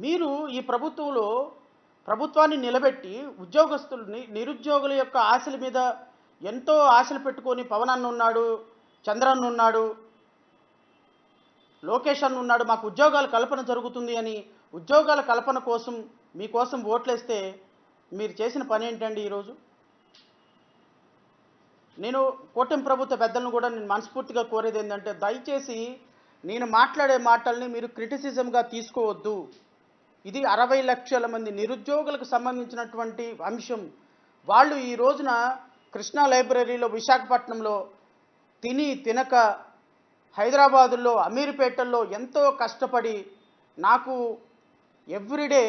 మీరు ఈ ప్రభుత్వాన్ని నిలబెట్టి ఉద్యోగస్తుల్ని నిరుద్యోగుల యొక్క ఆశల మీద ఎంతో ఆశలు పెట్టుకొని పవన్ అన్న ఉన్నాడు, చంద్రన్న ఉన్నాడు, లోకేష్ అన్న ఉన్నాడు, మాకు ఉద్యోగాల కల్పన జరుగుతుంది అని ఉద్యోగాల కల్పన కోసం మీకోసం ఓట్లేస్తే మీరు చేసిన పని ఏంటండి ఈరోజు? నేను కూటమి ప్రభుత్వ పెద్దలను కూడా నేను మనస్ఫూర్తిగా కోరేది ఏంటంటే, దయచేసి నేను మాట్లాడే మాటల్ని మీరు క్రిటిసిజంగా తీసుకోవద్దు. ఇది 60 లక్షల మంది నిరుద్యోగులకు సంబంధించినటువంటి అంశం. వాళ్ళు ఈ రోజున కృష్ణా లైబ్రరీలో విశాఖపట్నంలో తినక హైదరాబాదులో అమీర్పేటల్లో ఎంతో కష్టపడి నాకు ఎవ్రీడే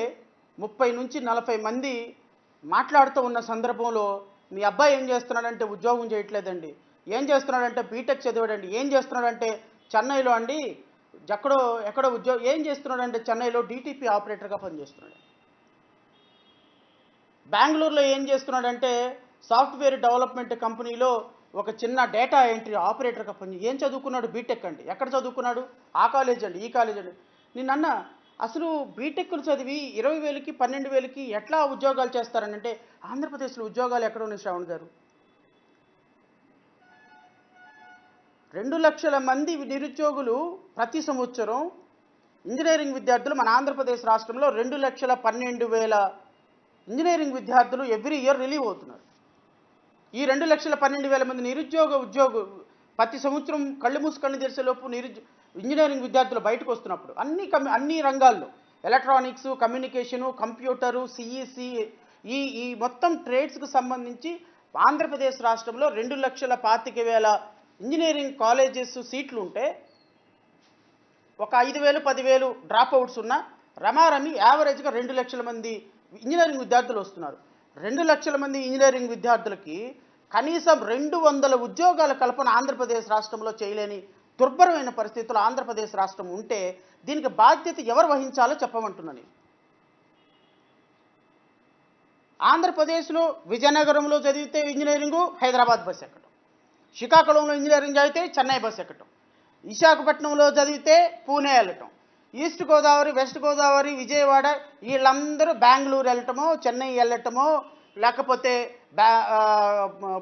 30 నుంచి 40 మంది మాట్లాడుతూ ఉన్న సందర్భంలో మీ అబ్బాయి ఏం చేస్తున్నాడంటే ఉద్యోగం చేయట్లేదండి, ఏం చేస్తున్నాడంటే బీటెక్ చదివాడండి, ఏం చేస్తున్నాడంటే చెన్నైలో అండి ఎక్కడో ఉద్యోగం, ఏం చేస్తున్నాడంటే చెన్నైలో డీటీపీ ఆపరేటర్గా పనిచేస్తున్నాడు, బెంగళూరులో ఏం చేస్తున్నాడంటే సాఫ్ట్వేర్ డెవలప్మెంట్ కంపెనీలో ఒక చిన్న డేటా ఎంట్రీ ఆపరేటర్గా ఏం చదువుకున్నాడు? బీటెక్ అండి. ఎక్కడ చదువుకున్నాడు? ఆ కాలేజ్ అండి, ఈ కాలేజ్ అండి. నిన్న అసలు బీటెక్లు చదివి 20,000కి 12,000కి ఎట్లా ఉద్యోగాలు చేస్తారనంటే, ఆంధ్రప్రదేశ్లో ఉద్యోగాలు ఎక్కడ ఉన్నాయి శ్రావణ్ గారు? 2 లక్షల మంది నిరుద్యోగులు ప్రతి సంవత్సరం ఇంజనీరింగ్ విద్యార్థులు మన ఆంధ్రప్రదేశ్ రాష్ట్రంలో 2,12,000 ఇంజనీరింగ్ విద్యార్థులు ఎవ్రీ ఇయర్ రిలీవ్ అవుతున్నారు. ఈ 2,12,000 మంది ఉద్యోగులు ప్రతి సంవత్సరం కళ్ళు మూసి కళ్ళు తెరిసేలోపు ఇంజనీరింగ్ విద్యార్థులు బయటకు వస్తున్నప్పుడు అన్ని రంగాల్లో ఎలక్ట్రానిక్స్, కమ్యూనికేషను, కంప్యూటరు, సిఈసి ఈ మొత్తం ట్రేడ్స్కి సంబంధించి ఆంధ్రప్రదేశ్ రాష్ట్రంలో 2,25,000 ఇంజనీరింగ్ కాలేజెస్ సీట్లు ఉంటే ఒక 5,000, 10,000 డ్రాప్ అవుట్స్ ఉన్న రమారమి యావరేజ్గా 2 లక్షల మంది ఇంజనీరింగ్ విద్యార్థులు వస్తున్నారు. 2 లక్షల మంది ఇంజనీరింగ్ విద్యార్థులకి కనీసం 200 ఉద్యోగాల కల్పన ఆంధ్రప్రదేశ్ రాష్ట్రంలో చేయలేని దుర్భరమైన పరిస్థితుల్లో ఆంధ్రప్రదేశ్ రాష్ట్రం ఉంటే దీనికి బాధ్యత ఎవరు వహించాలో చెప్పమంటున్నాను. ఆంధ్రప్రదేశ్లో విజయనగరంలో చదివితే ఇంజనీరింగు హైదరాబాద్ బస్ ఎక్కటం, శ్రీకాకుళంలో ఇంజనీరింగ్ చదివితే చెన్నై బస్ ఎక్కటం, విశాఖపట్నంలో చదివితే పూణే వెళ్ళటం, ఈస్ట్ గోదావరి, వెస్ట్ గోదావరి, విజయవాడ వీళ్ళందరూ బెంగళూరు వెళ్ళటమో, చెన్నై వెళ్ళటమో, లేకపోతే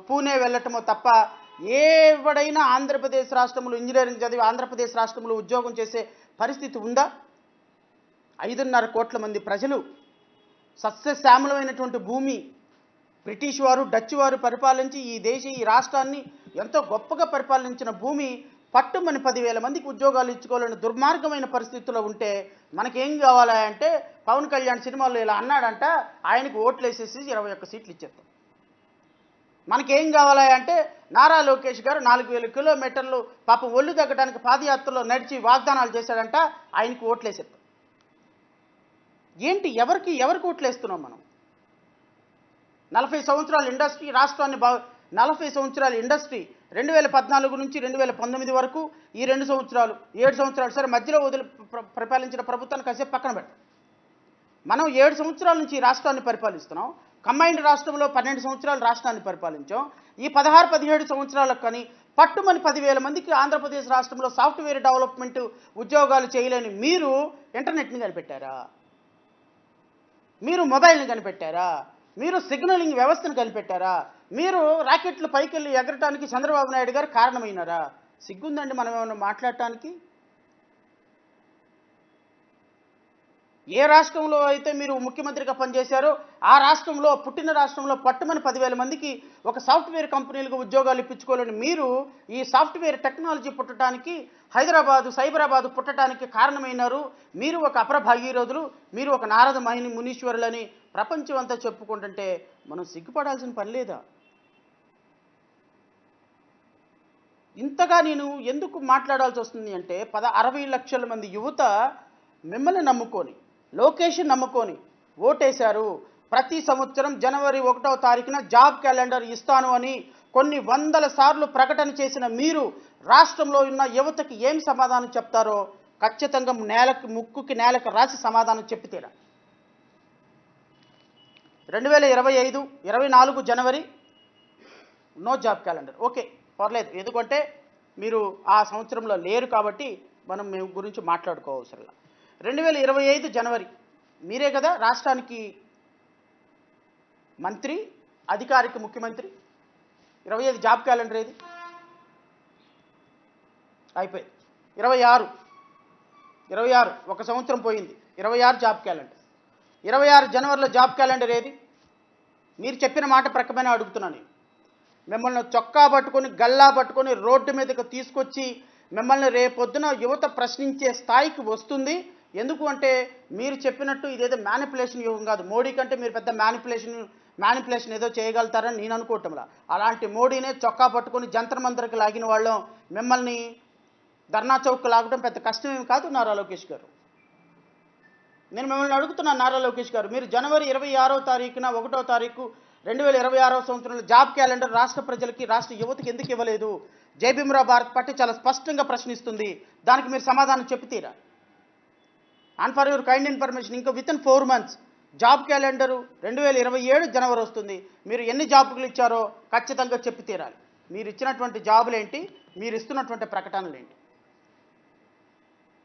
పూణే వెళ్ళటమో తప్ప ఎవడైనా ఆంధ్రప్రదేశ్ రాష్ట్రంలో ఇంజనీరింగ్ చదివి ఆంధ్రప్రదేశ్ రాష్ట్రంలో ఉద్యోగం చేసే పరిస్థితి ఉందా? 5.5 కోట్ల మంది ప్రజలు, సస్యశ్యామలమైనటువంటి భూమి, బ్రిటిష్ వారు, డచ్ వారు పరిపాలించి ఈ రాష్ట్రాన్ని ఎంతో గొప్పగా పరిపాలించిన భూమి పట్టుమని 10,000 మందికి ఉద్యోగాలు ఇచ్చుకోవాలని దుర్మార్గమైన పరిస్థితుల్లో ఉంటే మనకేం కావాలా అంటే, పవన్ కళ్యాణ్ సినిమాలో ఇలా అన్నాడంట, ఆయనకు ఓట్లేసేసి 21 సీట్లు ఇచ్చేస్తాం. మనకేం కావాలా అంటే, నారా లోకేష్ గారు 4,000 కిలోమీటర్లు పాపం ఒళ్ళు తగ్గడానికి పాదయాత్రలో నడిచి వాగ్దానాలు చేశాడంట, ఆయనకు ఓట్లేసేస్తాం. ఏంటి ఎవరికి ఓట్లేస్తున్నాం మనం? 40 సంవత్సరాల ఇండస్ట్రీ రాష్ట్రాన్ని 40 సంవత్సరాల ఇండస్ట్రీ 2014 నుంచి 2019 వరకు ఈ 2 సంవత్సరాలు 7 సంవత్సరాలు సరే మధ్యలో పరిపాలించిన ప్రభుత్వాన్ని కాసేపు పక్కన పెట్టు. మనం 7 సంవత్సరాల నుంచి ఈ రాష్ట్రాన్ని పరిపాలిస్తున్నాం. కంబైన్డ్ రాష్ట్రంలో 12 సంవత్సరాలు రాష్ట్రాన్ని పరిపాలించాం. ఈ 16-17 సంవత్సరాలకు కానీ పట్టుమని 10,000 మందికి ఆంధ్రప్రదేశ్ రాష్ట్రంలో సాఫ్ట్వేర్ డెవలప్మెంట్ ఉద్యోగాలు చేయలేని మీరు ఇంటర్నెట్ని కనిపెట్టారా? మీరు మొబైల్ని కనిపెట్టారా? మీరు సిగ్నలింగ్ వ్యవస్థను కనిపెట్టారా? మీరు రాకెట్లు పైకెళ్ళి ఎగరటానికి చంద్రబాబు నాయుడు గారు కారణమైనారా? సిగ్గుందండి మనం ఏమన్నా మాట్లాడటానికి? ఏ రాష్ట్రంలో అయితే మీరు ముఖ్యమంత్రిగా పనిచేశారో ఆ రాష్ట్రంలో, పుట్టిన రాష్ట్రంలో పట్టుమని 10,000 మందికి ఒక సాఫ్ట్వేర్ కంపెనీలకు ఉద్యోగాలు ఇప్పించుకోవాలని మీరు ఈ సాఫ్ట్వేర్ టెక్నాలజీ పుట్టడానికి, సైబరాబాదు పుట్టడానికి కారణమైనారు. మీరు ఒక అప్రభాగీరోధులు, మీరు ఒక నారద మునీశ్వరులని ప్రపంచం అంతా చెప్పుకుంటుంటే మనం సిగ్గుపడాల్సిన పని లేదా? ఇంతగా నేను ఎందుకు మాట్లాడాల్సి వస్తుంది అంటే, 60 లక్షల మంది యువత మిమ్మల్ని నమ్ముకొని, లోకేష్ నమ్ముకొని ఓటేశారు. ప్రతి సంవత్సరం జనవరి 1వ తారీఖున జాబ్ క్యాలెండర్ ఇస్తాను అని కొన్ని వందల సార్లు ప్రకటన చేసిన మీరు రాష్ట్రంలో ఉన్న యువతకి ఏం సమాధానం చెప్తారో ఖచ్చితంగా ముక్కుకి నేలకు రాసి సమాధానం చెప్పితేరా. 2025-24 జనవరి నో జాబ్ క్యాలెండర్. ఓకే, పర్లేదు, ఎందుకంటే మీరు ఆ సంవత్సరంలో లేరు కాబట్టి మనం మీ గురించి మాట్లాడుకోవసరం. 2025 జనవరి మీరే కదా రాష్ట్రానికి మంత్రి, అధికారిక ముఖ్యమంత్రి. 25 జాబ్ క్యాలెండర్ ఏది? అయిపోయింది. 26 ఒక సంవత్సరం పోయింది. 26 జాబ్ క్యాలెండర్. 26 జనవరిలో జాబ్ క్యాలెండర్ ఏది? మీరు చెప్పిన మాట ప్రకారమే అడుగుతున్నాను నేను. మిమ్మల్ని చొక్కా పట్టుకొని, గల్లా పట్టుకొని రోడ్డు మీదకి తీసుకొచ్చి మిమ్మల్ని రేపొద్దున యువత ప్రశ్నించే స్థాయికి వస్తుంది. ఎందుకు అంటే మీరు చెప్పినట్టు ఇదేదో మ్యానిపులేషన్ యుగం కాదు. మోడీ కంటే మీరు పెద్ద మ్యానిపులేషన్ ఏదో చేయగలుగుతారని నేను అనుకోవటంలా. అలాంటి మోడీనే చొక్కా పట్టుకొని జంతర్ మంతర్కి లాగిన వాళ్ళం. మిమ్మల్ని ధర్నా చౌక్ లాగడం పెద్ద కష్టమేమి కాదు నారా లోకేష్ గారు. నేను మిమ్మల్ని అడుగుతున్నాను నారా లోకేష్ గారు, మీరు జనవరి 26వ తారీఖున 1వ తారీఖు 2026వ సంవత్సరంలో జాబ్ క్యాలెండర్ రాష్ట్ర ప్రజలకి, రాష్ట్ర యువతకి ఎందుకు ఇవ్వలేదు? జై భీమ్రావ్ భారత్ పార్టీ చాలా స్పష్టంగా ప్రశ్నిస్తుంది. దానికి మీరు సమాధానం చెప్తీరా? And for your kind information, ఇంకా within 4 months job calendar 2027 జనవరి వస్తుంది. మీరు ఎన్ని జాబులు ఇచ్చారో ఖచ్చితంగా చెప్పి తీరాలి. మీరు ఇచ్చినటువంటి జాబులు ఏంటి, మీరు ఇస్తున్నటువంటి ప్రకటనలు ఏంటి?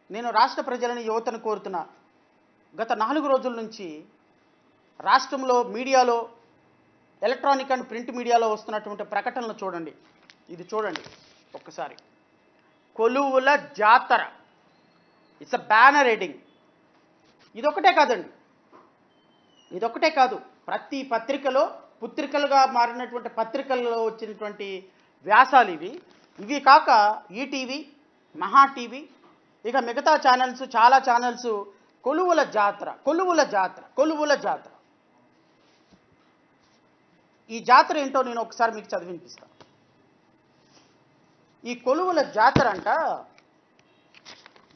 నేను రాష్ట్ర ప్రజలని, యువతను కోరుతున్నా, గత 4 రోజుల నుంచి రాష్ట్రంలో మీడియాలో, ఎలక్ట్రానిక్ అండ్ ప్రింట్ మీడియాలో వస్తున్నటువంటి ప్రకటనలు చూడండి. ఇది చూడండి ఒక్కసారి. కొలువుల జాతర, ఇట్స్ అ బ్యానర్ హెడ్డింగ్. ఇదొక్కటే కాదండి, ఇదొక్కటే కాదు. ప్రతి పత్రికలో, పుత్రికలుగా మారినటువంటి పత్రికల్లో వచ్చినటువంటి వ్యాసాలు ఇవి కాక ఈటీవీ, మహా టీవీ, ఇక మిగతా ఛానల్స్, చాలా ఛానల్స్ కొలువుల జాతర, కొలువుల జాతర, కొలువుల జాతర. ఈ జాతర ఏంటో నేను ఒకసారి మీకు చదివినిపిస్తాను. ఈ కొలువుల జాతర అంట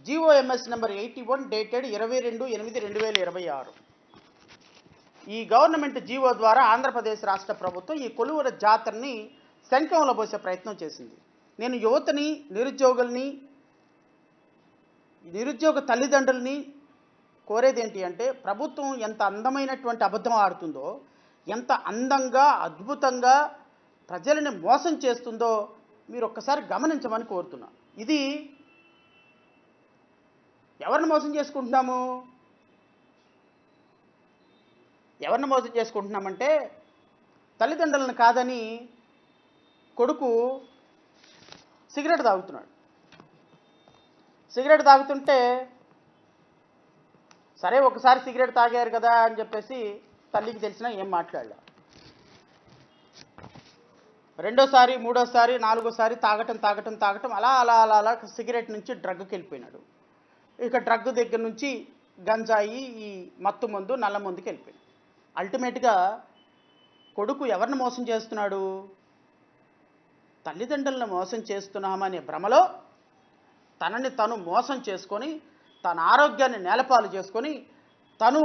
జీఓఎంఎస్ నెంబర్ 81 డేటెడ్ 22/8/2026. ఈ గవర్నమెంట్ జీవో ద్వారా ఆంధ్రప్రదేశ్ రాష్ట్ర ప్రభుత్వం ఈ కొలువుల జాతరని శంఖంలో పోసే ప్రయత్నం చేసింది. నేను యువతని, నిరుద్యోగుల్ని, నిరుద్యోగ తల్లిదండ్రుల్ని కోరేది ఏంటి అంటే, ప్రభుత్వం ఎంత అందమైనటువంటి అబద్ధం ఆడుతుందో, ఎంత అందంగా, అద్భుతంగా ప్రజలని మోసం చేస్తుందో మీరు ఒక్కసారి గమనించమని కోరుతున్నా. ఇది ఎవరిని మోసం చేసుకుంటున్నాము? ఎవరిని మోసం చేసుకుంటున్నామంటే, తల్లిదండ్రులను కాదని కొడుకు సిగరెట్ తాగుతున్నాడు. సిగరెట్ తాగుతుంటే సరే ఒకసారి సిగరెట్ తాగారు కదా అని చెప్పేసి తల్లికి తెలిసినా ఏం మాట్లాడలే. రెండోసారి, మూడోసారి, నాలుగోసారి తాగటం అలా సిగరెట్ నుంచి డ్రగ్కి వెళ్ళిపోయినాడు. ఇక డ్రగ్ దగ్గర నుంచి గంజాయి, ఈ మత్తు మందు, నల్ల మందుకి వెళ్ళిపోయాడు. అల్టిమేట్గా కొడుకు ఎవరిని మోసం చేస్తున్నాడు? తల్లిదండ్రులను మోసం చేస్తున్నామనే భ్రమలో తనని తను మోసం చేసుకొని, తన ఆరోగ్యాన్ని నేలపాలు చేసుకొని, తను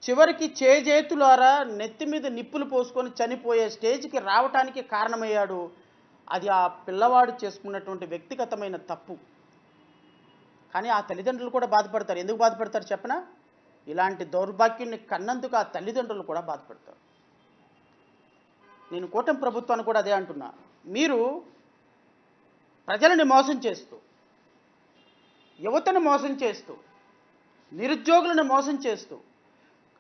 చివరికి చేజేతులారా నెత్తి మీద నిప్పులు పోసుకొని చనిపోయే స్టేజ్కి రావటానికి కారణమయ్యాడు. అది ఆ పిల్లవాడు చేసుకున్నటువంటి వ్యక్తిగతమైన తప్పు. కానీ ఆ తల్లిదండ్రులు కూడా బాధపడతారు. ఎందుకు బాధపడతారు చెప్పనా? ఇలాంటి దౌర్భాగ్యాన్ని కన్నందుకు ఆ తల్లిదండ్రులు కూడా బాధపడతారు. నేను కూటమి ప్రభుత్వాన్ని కూడా అదే అంటున్నా. మీరు ప్రజలని మోసం చేస్తూ, యువతను మోసం చేస్తూ, నిరుద్యోగులను మోసం చేస్తూ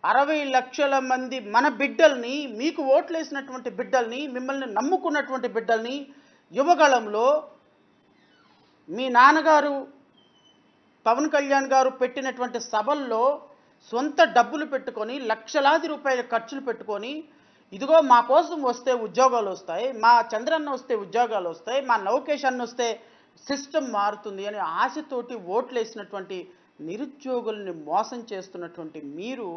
60 లక్షల మంది మన బిడ్డల్ని, మీకు ఓట్లేసినటువంటి బిడ్డల్ని, మిమ్మల్ని నమ్ముకున్నటువంటి బిడ్డల్ని యువగళంలో మీ నాన్నగారు పవన్ కళ్యాణ్ గారు పెట్టినటువంటి సభల్లో సొంత డబ్బులు పెట్టుకొని, లక్షలాది రూపాయల ఖర్చులు పెట్టుకొని, ఇదిగో మా కోసం వస్తే ఉద్యోగాలు వస్తాయి, మా చంద్రన్న వస్తే ఉద్యోగాలు వస్తాయి, మా లోకేష్ అన్న వస్తే సిస్టమ్ మారుతుంది అని ఆశతోటి ఓట్లేసినటువంటి నిరుద్యోగుల్ని మోసం చేస్తున్నటువంటి మీరు,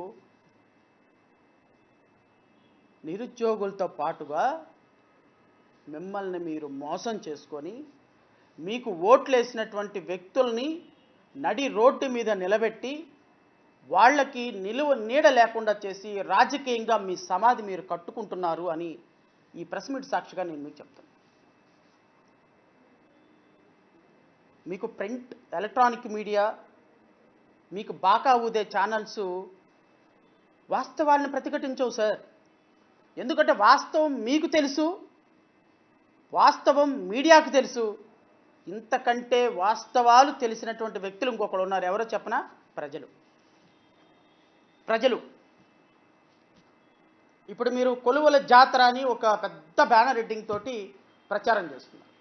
నిరుద్యోగులతో పాటుగా మిమ్మల్ని మీరు మోసం చేసుకొని, మీకు ఓట్లేసినటువంటి వ్యక్తుల్ని నడి రోడ్డు మీద నిలబెట్టి, వాళ్ళకి నీడ లేకుండా చేసి రాజకీయంగా మీ సమాధి మీరు కట్టుకుంటున్నారు అని ఈ ప్రెస్ మీట్ సాక్షిగా నేను మీకు చెప్తాను. మీకు ప్రింట్, ఎలక్ట్రానిక్ మీడియా, మీకు బాకా ఊదే ఛానల్స్ వాస్తవాలను ప్రతిఘటించవు సార్. ఎందుకంటే వాస్తవం మీకు తెలుసు, వాస్తవం మీడియాకు తెలుసు. ఇంతకంటే వాస్తవాలు తెలిసినటువంటి వ్యక్తులు ఇంకొకరు ఉన్నారు. ఎవరో చెప్పనా? ప్రజలు. ప్రజలు. ఇప్పుడు మీరు కొలువుల జాతర అని ఒక పెద్ద బ్యానర్ హెడ్డింగ్ తోటి ప్రచారం చేస్తున్నారు.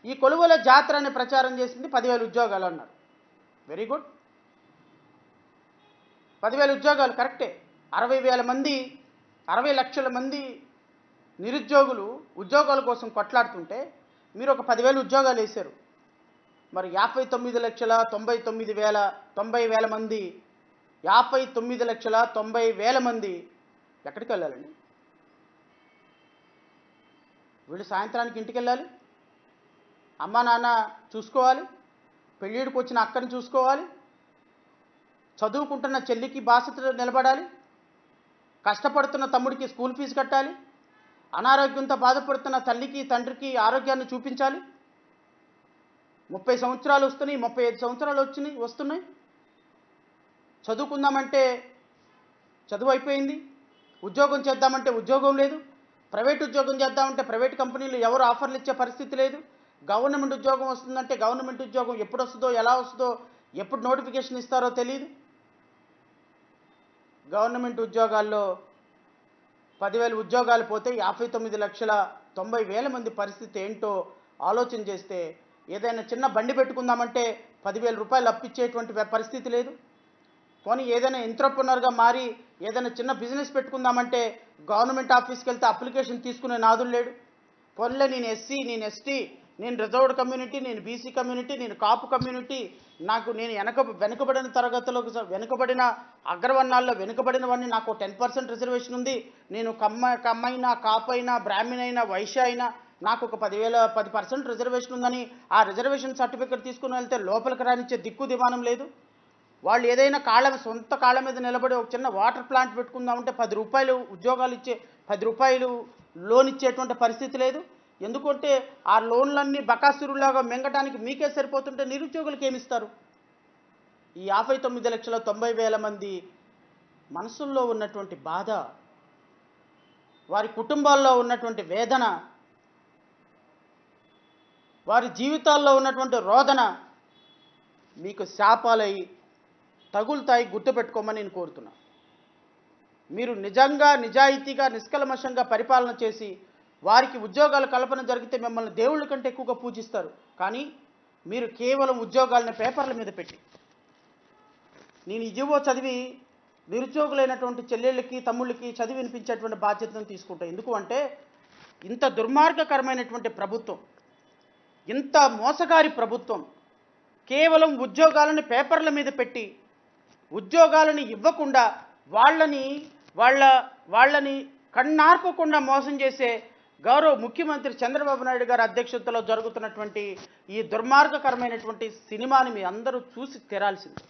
ఈ కొలువుల జాతర అని ప్రచారం చేసింది 10,000 ఉద్యోగాలు అన్నారు. వెరీ గుడ్, 10,000 ఉద్యోగాలు కరెక్టే. 60,000 మంది 60 లక్షల మంది నిరుద్యోగులు ఉద్యోగాల కోసం కొట్లాడుతుంటే మీరు ఒక 10,000 ఉద్యోగాలు వేశారు. మరి 59,90,000 మంది 59,90,000 మంది ఎక్కడికి వెళ్ళాలండి? వీళ్ళు సాయంత్రానికి ఇంటికి వెళ్ళాలి, అమ్మా నాన్న చూసుకోవాలి, పెళ్ళిడికి వచ్చిన అక్కని చూసుకోవాలి, చదువుకుంటున్న చెల్లికి బాధ్యతలు నిలబడాలి, కష్టపడుతున్న తమ్ముడికి స్కూల్ ఫీజు కట్టాలి, అనారోగ్యంతో బాధపడుతున్న తల్లికి తండ్రికి ఆరోగ్యాన్ని చూపించాలి. 30 సంవత్సరాలు వస్తున్నాయి, 35 సంవత్సరాలు వస్తున్నాయి. చదువుకుందామంటే చదువు అయిపోయింది, ఉద్యోగం చేద్దామంటే ఉద్యోగం లేదు, ప్రైవేట్ ఉద్యోగం చేద్దామంటే ప్రైవేట్ కంపెనీలు ఎవరు ఆఫర్లు ఇచ్చే పరిస్థితి లేదు, గవర్నమెంట్ ఉద్యోగం వస్తుందంటే గవర్నమెంట్ ఉద్యోగం ఎప్పుడు వస్తుందో ఎలా వస్తుందో ఎప్పుడు నోటిఫికేషన్ ఇస్తారో తెలియదు. గవర్నమెంట్ ఉద్యోగాల్లో 10,000 ఉద్యోగాలు పోతే 59,90,000 మంది పరిస్థితి ఏంటో ఆలోచన చేస్తే ఏదైనా చిన్న బండి పెట్టుకుందామంటే 10,000 రూపాయలు అప్పిచ్చేటువంటి పరిస్థితి లేదు. పోనీ ఏదైనా ఎంట్రప్రెన్యూర్గా మారి ఏదైనా చిన్న బిజినెస్ పెట్టుకుందామంటే గవర్నమెంట్ ఆఫీస్కి వెళ్తే అప్లికేషన్ తీసుకునే నాదులు లేడు. పోన్లే నేను ఎస్సీ, నేను ఎస్టీ, నేను రిజర్వ్డ్ కమ్యూనిటీ, నేను బీసీ కమ్యూనిటీ, నేను కాపు కమ్యూనిటీ, నేను వెనుకబడిన తరగతులకు వెనుకబడిన అగ్రవర్ణాల్లో వెనుకబడిన వాడిని, నాకు 10% రిజర్వేషన్ ఉంది, నేను కమ్మైనా కాపైనా బ్రాహ్మణైనా వైశ్య అయినా నాకు ఒక 10% రిజర్వేషన్ ఉందని ఆ రిజర్వేషన్ సర్టిఫికెట్ తీసుకుని వెళ్తే లోపలికి రానిచ్చే దిక్కు దివానం లేదు. వాళ్ళు ఏదైనా సొంత కాళ్ళ మీద నిలబడి ఒక చిన్న వాటర్ ప్లాంట్ పెట్టుకుందామంటే 10 రూపాయలు ఉద్యోగాలు ఇచ్చే 10 రూపాయలు లోన్ ఇచ్చేటువంటి పరిస్థితి లేదు. ఎందుకంటే ఆ లోన్లన్నీ బకాసురులాగా మింగటానికి మీకే సరిపోతుంటే నిరుద్యోగులకు ఏమిస్తారు? ఈ 59,90,000 మంది మనసుల్లో ఉన్నటువంటి బాధ, వారి కుటుంబాల్లో ఉన్నటువంటి వేదన, వారి జీవితాల్లో ఉన్నటువంటి రోదన మీకు శాపాలై తగులుతాయి, గుర్తుపెట్టుకోమని నేను కోరుతున్నా. మీరు నిజంగా నిజాయితీగా నిష్కల్మషంగా పరిపాలన చేసి వారికి ఉద్యోగాల కల్పన జరిగితే మిమ్మల్ని దేవుళ్ళ కంటే ఎక్కువగా పూజిస్తారు. కానీ మీరు కేవలం ఉద్యోగాలని పేపర్ల మీద పెట్టి, నేను ఈ జీవో చదివి నిరుద్యోగులైనటువంటి చెల్లెళ్ళకి తమ్ముళ్ళకి చదివి వినిపించేటువంటి బాధ్యతను తీసుకుంటాను. ఎందుకు అంటే ఇంత దుర్మార్గకరమైనటువంటి ప్రభుత్వం, ఇంత మోసగారి ప్రభుత్వం కేవలం ఉద్యోగాలను పేపర్ల మీద పెట్టి ఉద్యోగాలను ఇవ్వకుండా వాళ్ళని కన్నార్పకుండా మోసం చేసే గౌరవ ముఖ్యమంత్రి చంద్రబాబు నాయుడు గారి అధ్యక్షతలో జరుగుతున్నటువంటి ఈ దుర్మార్గకరమైనటువంటి సినిమాని మీ అందరూ చూసి తీరాల్సింది.